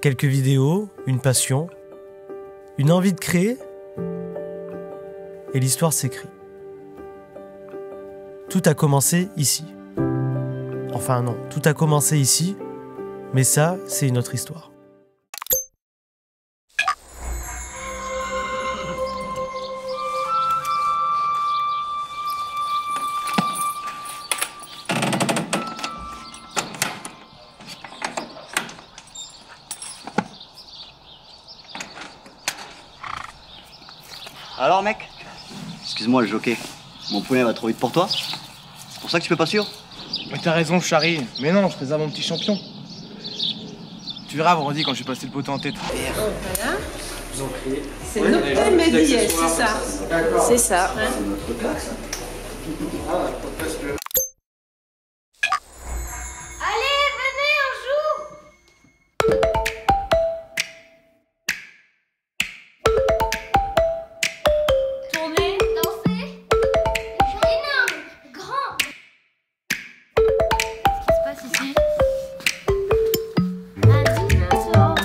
Quelques vidéos, une passion, une envie de créer, et l'histoire s'écrit. Tout a commencé ici. Enfin non, tout a commencé ici, mais ça, c'est une autre histoire. Alors mec, excuse-moi le jockey, mon poney va trop vite pour toi? C'est pour ça que tu peux pas suivre? Mais t'as raison Charry, mais non, je préserve mon petit champion. Tu verras vendredi quand je vais passer le poteau en tête. Voilà. C'est notre MDS, c'est ça. C'est ça. Allez, venez, on joue. Tournez, dansez. Énorme, grand. Qu'est-ce qui se passe ici? Un dinosaure.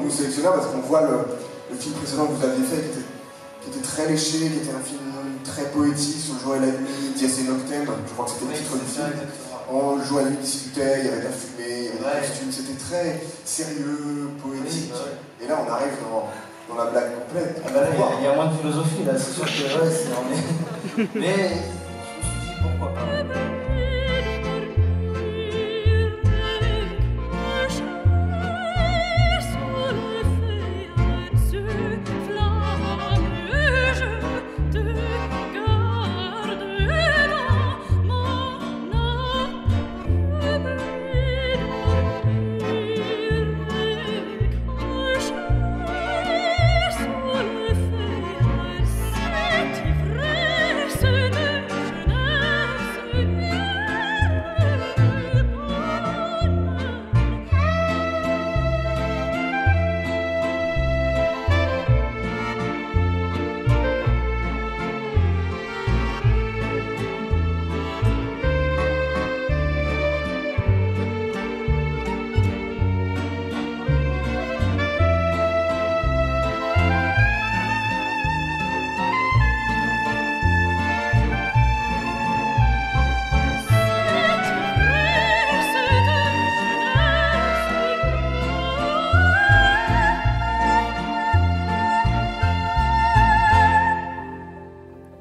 Sélectionneur parce qu'on voit le film précédent que vous aviez fait qui était très léché, qui était un film très poétique sur le jour et la nuit, Dies Noctem, je crois que c'était le titre du film. Le jour et la nuit discutait, il y avait de la fumée, il y avait des costumes, c'était très sérieux, poétique. Et là on arrive dans la blague complète. Ah bah là, il y a moins de philosophie là, c'est sûr que ouais, on est... Mais je me suis dit pourquoi pas.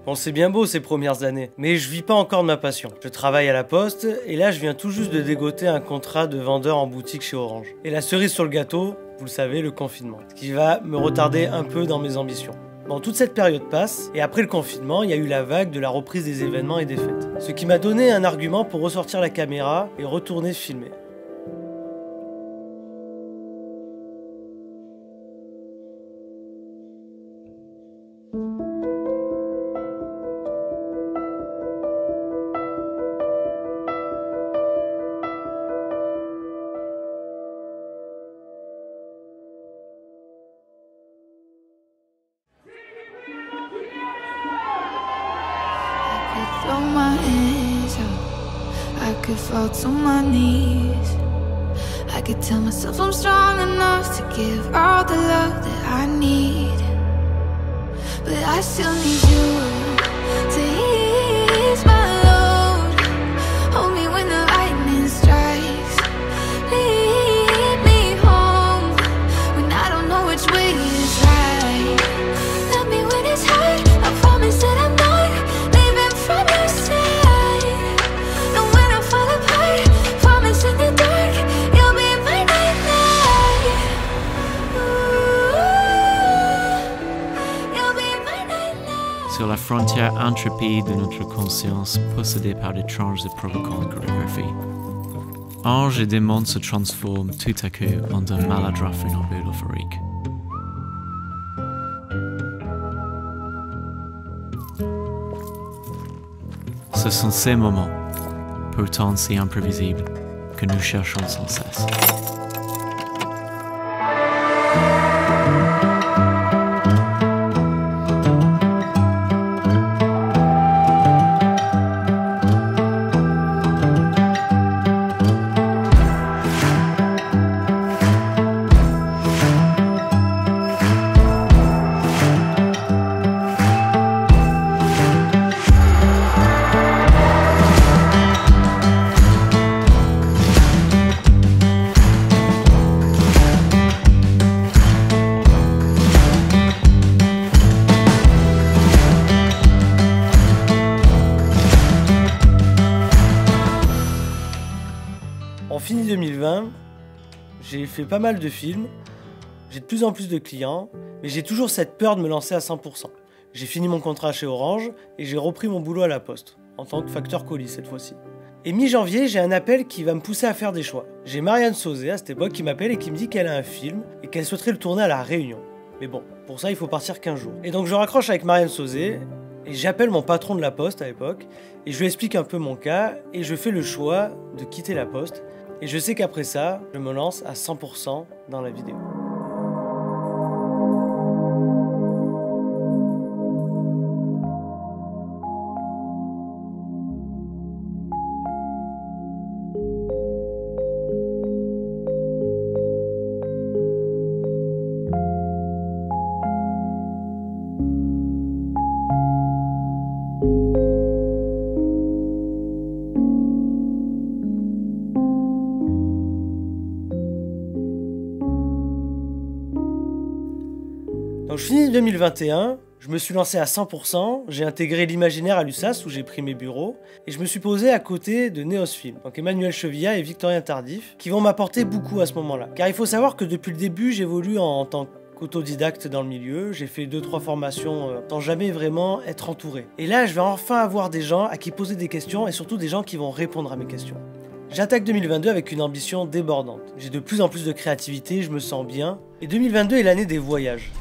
Bon, c'est bien beau ces premières années, mais je vis pas encore de ma passion. Je travaille à la poste, et là je viens tout juste de dégoter un contrat de vendeur en boutique chez Orange. Et la cerise sur le gâteau, vous le savez, le confinement. Ce qui va me retarder un peu dans mes ambitions. Bon, toute cette période passe, et après le confinement, il y a eu la vague de la reprise des événements et des fêtes. Ce qui m'a donné un argument pour ressortir la caméra et retourner filmer. Throw my hands up, I could fall to my knees. I could tell myself I'm strong enough to give all the love that I need. But I still need you to ease my load. Hold me when the lightning strikes. Lead me home when I don't know which way is right. Love me when it's hard, I sur la frontière intrépide de notre conscience possédée par d'étranges et provocantes chorégraphies. Ange et démon se transforment tout à coup en de maladroits funambules euphoriques. Ce sont ces moments, pourtant si imprévisibles, que nous cherchons sans cesse. On finit 2020, j'ai fait pas mal de films, j'ai de plus en plus de clients, mais j'ai toujours cette peur de me lancer à 100%. J'ai fini mon contrat chez Orange et j'ai repris mon boulot à la Poste, en tant que facteur colis cette fois-ci. Et mi-janvier, j'ai un appel qui va me pousser à faire des choix. J'ai Marianne Sauzé à cette époque qui m'appelle et qui me dit qu'elle a un film et qu'elle souhaiterait le tourner à La Réunion. Mais bon, pour ça il faut partir 15 jours. Et donc je raccroche avec Marianne Sauzé et j'appelle mon patron de la Poste à l'époque et je lui explique un peu mon cas et je fais le choix de quitter la Poste. Et je sais qu'après ça, je me lance à 100% dans la vidéo. Donc je finis 2021, je me suis lancé à 100%, j'ai intégré l'imaginaire à l'USAS où j'ai pris mes bureaux et je me suis posé à côté de Neos Film, donc Emmanuel Chevillat et Victorien Tardif, qui vont m'apporter beaucoup à ce moment-là. Car il faut savoir que depuis le début, j'évolue en tant qu'autodidacte dans le milieu, j'ai fait 2-3 formations sans jamais vraiment être entouré. Et là, je vais enfin avoir des gens à qui poser des questions et surtout des gens qui vont répondre à mes questions. J'attaque 2022 avec une ambition débordante. J'ai de plus en plus de créativité, je me sens bien. Et 2022 est l'année des voyages.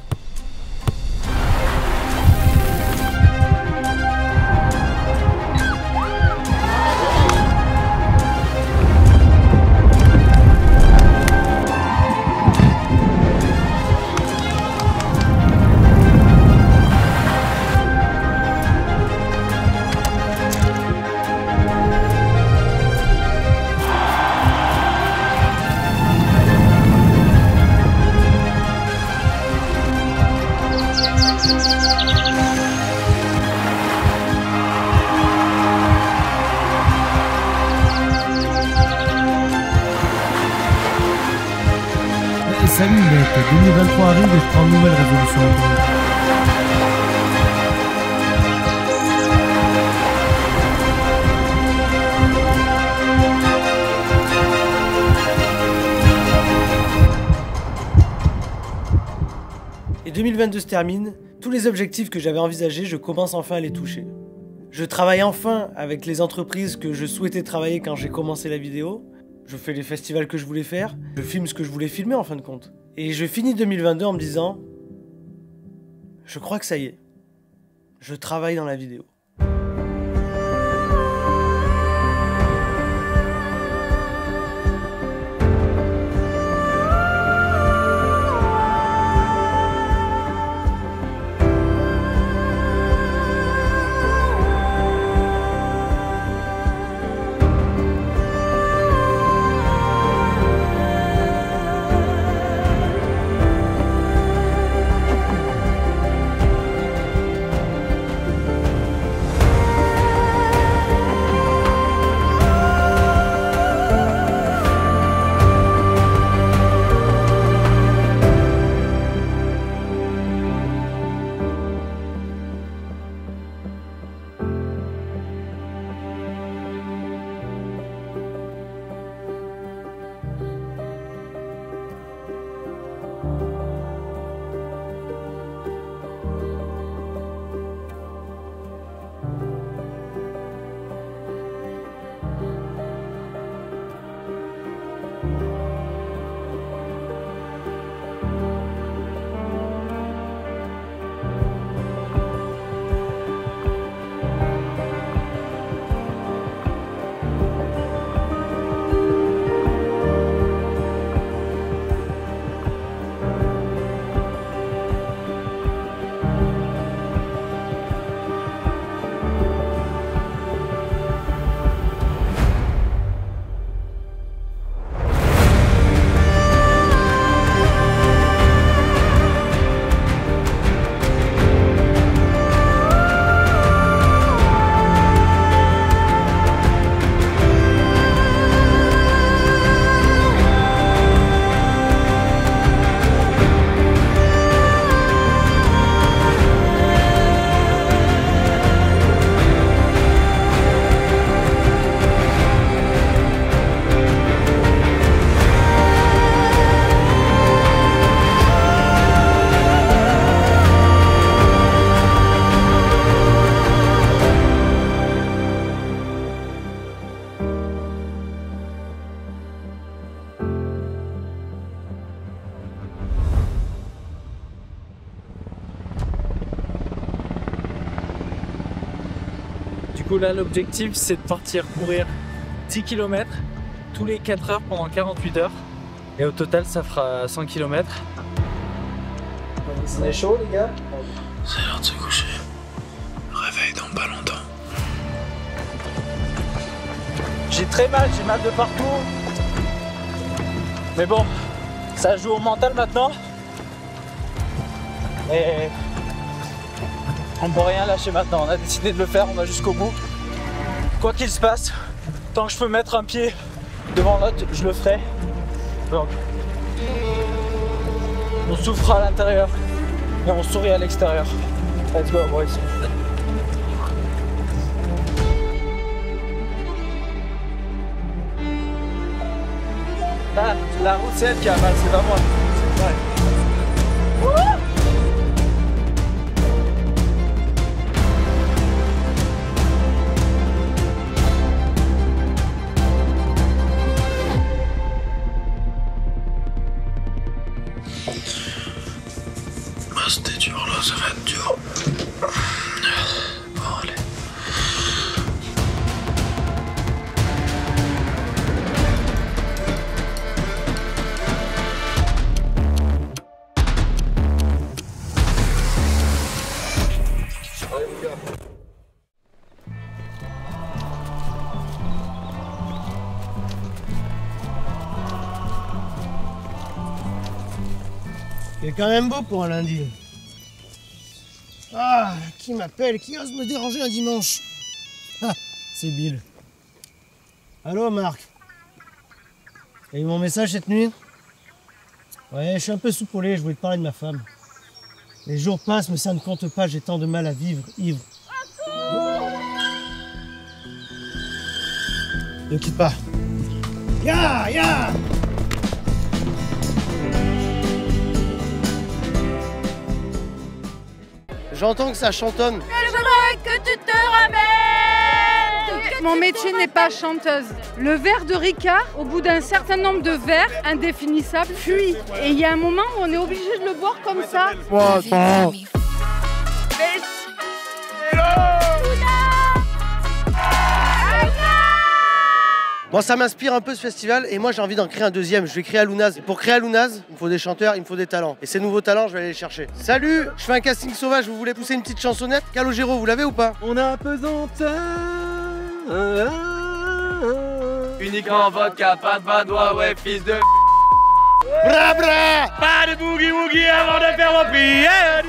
Salut mec, 2023 arrive et je prends une nouvelle résolution. Et 2022 se termine, tous les objectifs que j'avais envisagés, je commence enfin à les toucher. Je travaille enfin avec les entreprises que je souhaitais travailler quand j'ai commencé la vidéo. Je fais les festivals que je voulais faire, je filme ce que je voulais filmer en fin de compte. Et je finis 2022 en me disant, je crois que ça y est, je travaille dans la vidéo. Du coup là l'objectif c'est de partir courir 10 km tous les 4 heures pendant 48 heures. Et au total ça fera 100 km. On est chaud les gars? C'est l'heure de se coucher. Réveil dans pas longtemps. J'ai très mal, j'ai mal de partout. Mais bon, ça joue au mental maintenant. Et on ne peut rien lâcher maintenant. On a décidé de le faire, on va jusqu'au bout. Quoi qu'il se passe, tant que je peux mettre un pied devant l'autre, je le ferai. Donc, on souffre à l'intérieur et on sourit à l'extérieur. Let's go, boys. Ah, la route c'est elle qui a mal, c'est pas moi. C'est vrai. Bah, c'était dur là, ça va être dur. Bon, allez. Il est quand même beau pour un lundi. Ah, qui m'appelle? Qui ose me déranger un dimanche? Ah, c'est Bill. Allô, Marc? T'as eu mon message cette nuit? Ouais, je suis un peu soupolé, je voulais te parler de ma femme. Les jours passent, mais ça ne compte pas, j'ai tant de mal à vivre, ivre. Ne quitte pas. Ya, ya! J'entends que ça chantonne. Je voudrais que tu te ramènes. Mon métier n'est pas chanteuse. Le verre de Ricard, au bout d'un certain nombre de verres indéfinissables, fuit. Et il y a un moment où on est obligé de le boire comme ça. Bon, ça m'inspire un peu ce festival et moi j'ai envie d'en créer un deuxième. Je vais créer Alunaz. Et pour créer Alunaz, il me faut des chanteurs, il me faut des talents. Et ces nouveaux talents, je vais aller les chercher. Salut, je fais un casting sauvage, vous voulez pousser une petite chansonnette? Calogero, vous l'avez ou pas? On a pesanteur. Uniquement vodka, pas de badois, ouais, fils de. Bra bra! Pas de boogie woogie avant de faire vos prières.